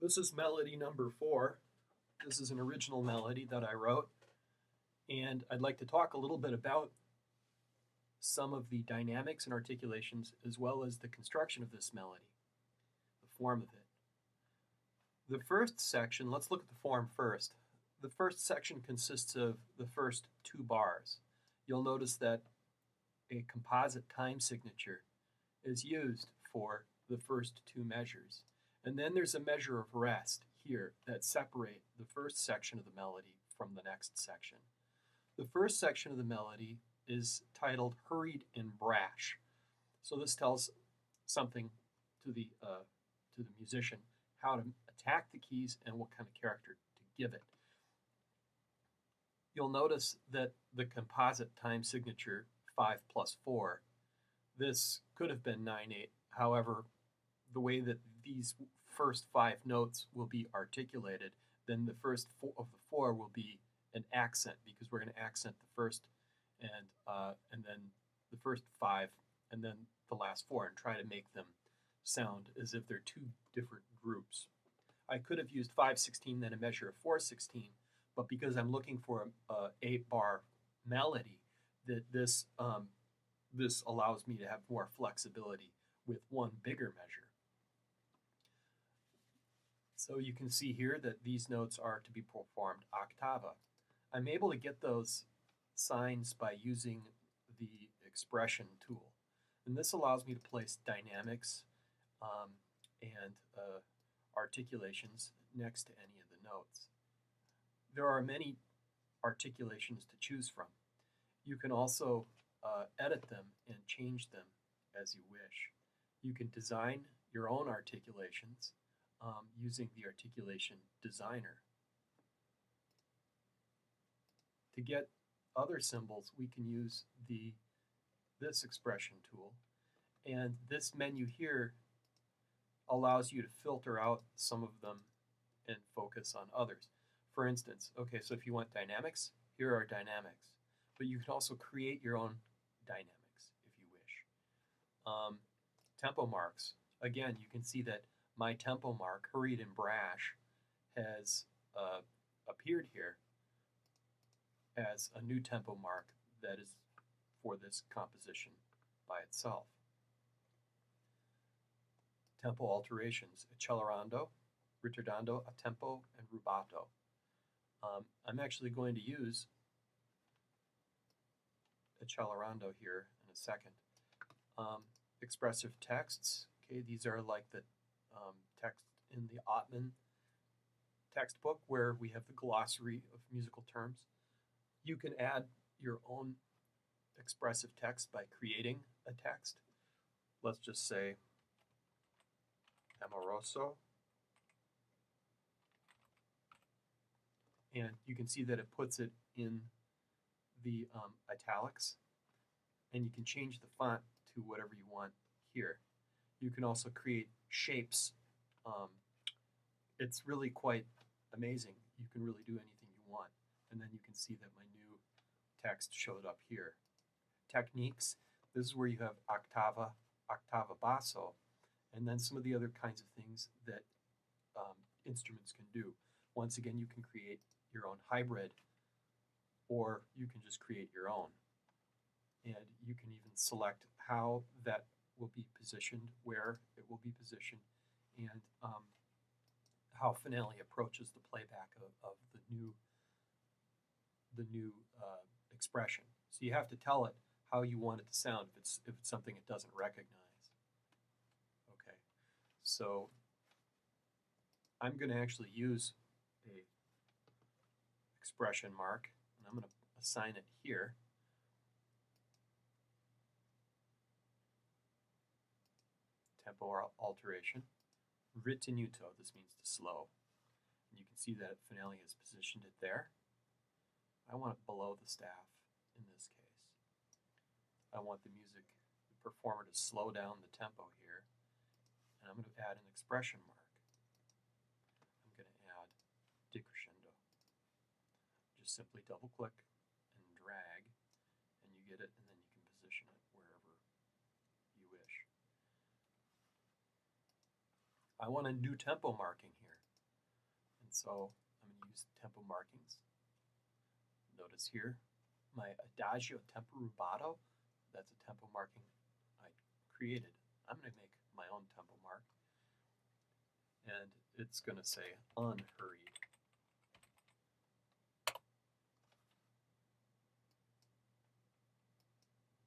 This is melody number 4. This is an original melody that I wrote, and I'd like to talk a little bit about some of the dynamics and articulations as well as the construction of this melody, the form of it. The first section, let's look at the form first. The first section consists of the first 2 bars. You'll notice that a composite time signature is used for the first 2 measures. And then there's a measure of rest here that separate the first section of the melody from the next section. The first section of the melody is titled Hurried and Brash. So this tells something to the musician how to attack the keys and what kind of character to give it. You'll notice that the composite time signature 5 plus 4, this could have been 9/8. However, the way that these first 5 notes will be articulated, then the first 4 of the 4 will be an accent, because we're going to accent the first and then the first 5 and then the last 4 and try to make them sound as if they're 2 different groups. I could have used 5/16 then a measure of 4/16, but because I'm looking for a 8-bar melody, that this allows me to have more flexibility with one bigger measure. So you can see here that these notes are to be performed octava. I'm able to get those signs by using the expression tool. And this allows me to place dynamics and articulations next to any of the notes. There are many articulations to choose from. You can also edit them and change them as you wish. You can design your own articulations using the articulation designer. To get other symbols, we can use this expression tool, and this menu here allows you to filter out some of them and focus on others. For instance, okay, so if you want dynamics, here are dynamics, but you can also create your own dynamics if you wish. Tempo marks, again, you can see that my tempo mark, Hurried and Brash, has appeared here as a new tempo mark that is for this composition by itself. Tempo alterations, accelerando, ritardando, a tempo, and rubato. I'm actually going to use accelerando here in a second. Expressive texts, okay, these are like the text in the Ottman textbook where we have the glossary of musical terms. You can add your own expressive text by creating a text. Let's just say amoroso. And you can see that it puts it in the italics. And you can change the font to whatever you want here. You can also create shapes. It's really quite amazing. You can really do anything you want. And then you can see that my new text showed up here. Techniques, this is where you have octava, octava basso, and then some of the other kinds of things that instruments can do. Once again, you can create your own hybrid, or you can just create your own. And you can even select how that will be positioned, where it will be positioned, and how Finale approaches the playback of the new expression. So you have to tell it how you want it to sound if it's something it doesn't recognize. Okay, so I'm going to actually use a expression mark, and I'm going to assign it here. Tempo alteration. Ritenuto, this means to slow. And you can see that Finale has positioned it there. I want it below the staff in this case. I want the performer to slow down the tempo here. And I'm going to add an expression mark. I'm going to add decrescendo. Just simply double click and drag, and you get it, and then you can position it wherever you wish. I want a new tempo marking here. And so I'm going to use tempo markings. Notice here, my Adagio tempo rubato, that's a tempo marking I created. I'm going to make my own tempo mark. And it's going to say unhurried.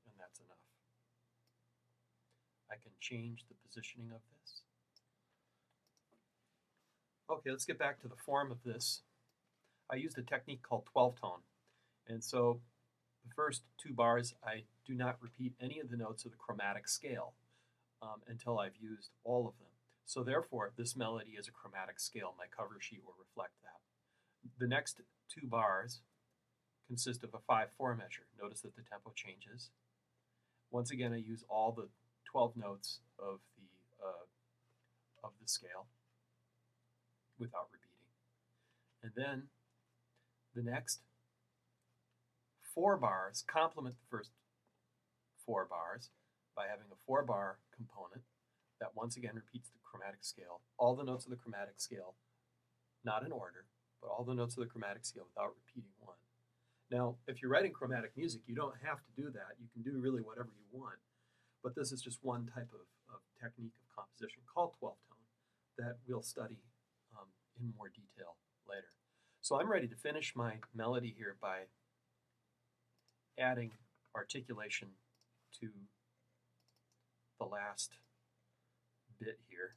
And that's enough. I can change the positioning of this. Okay, let's get back to the form of this. I used a technique called 12-tone. And so the first 2 bars, I do not repeat any of the notes of the chromatic scale until I've used all of them. So therefore, this melody is a chromatic scale. My cover sheet will reflect that. The next 2 bars consist of a 5/4 measure. Notice that the tempo changes. Once again, I use all the 12 notes of the scale without repeating. And then the next 4 bars complement the first 4 bars by having a 4-bar component that once again repeats the chromatic scale, all the notes of the chromatic scale, not in order, but all the notes of the chromatic scale without repeating one. Now, if you're writing chromatic music, you don't have to do that. You can do really whatever you want. But this is just one type of technique of composition called 12-tone that we'll study in more detail later. So I'm ready to finish my melody here by adding articulation to the last bit here.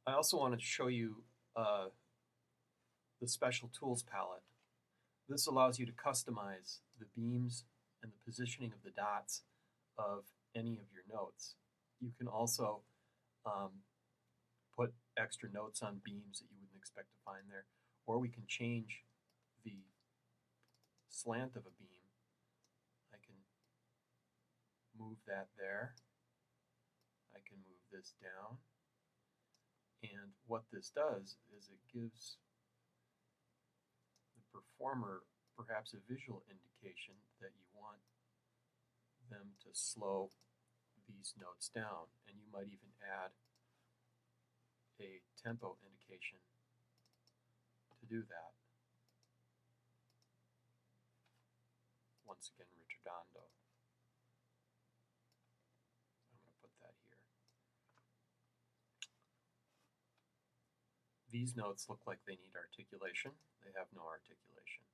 I also want to show you the Special Tools palette. This allows you to customize the beams and the positioning of the dots of any of your notes. You can also put extra notes on beams that you wouldn't expect to find there, or we can change the slant of a beam. I can move that there. I can move this down. And what this does is it gives the performer perhaps a visual indication that you want them to slow these notes down. And you might even add a tempo indication to do that. Once again, ritardando. I'm going to put that here. These notes look like they need articulation. They have no articulation.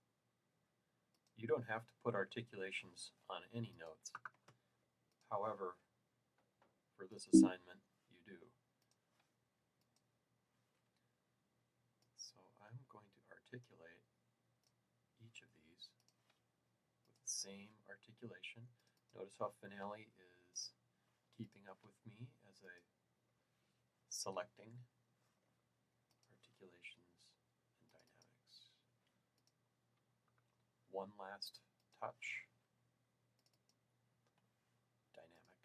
You don't have to put articulations on any notes. However, for this assignment, you do. So I'm going to articulate each of these with the same articulation. Notice how finale is keeping up with me as I selecting articulations and dynamics. One last touch. Dynamic.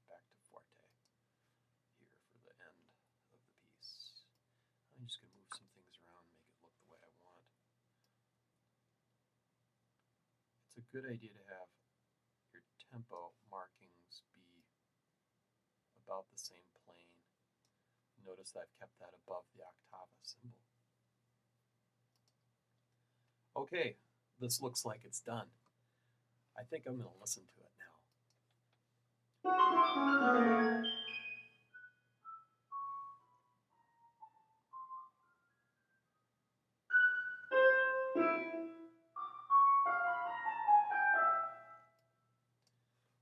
Back to forte here for the end of the piece. I'm just going to move some things around, make it look the way I want. It's a good idea to have your tempo markings be about the same plane. Notice that I've kept that above the octava symbol. Okay, this looks like it's done. I think I'm going to listen to it now.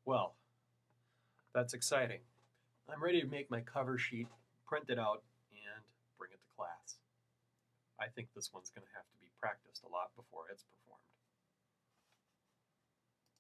Well, that's exciting. I'm ready to make my cover sheet, print it out, and bring it to class. I think this one's going to have to be practiced a lot before it's performed.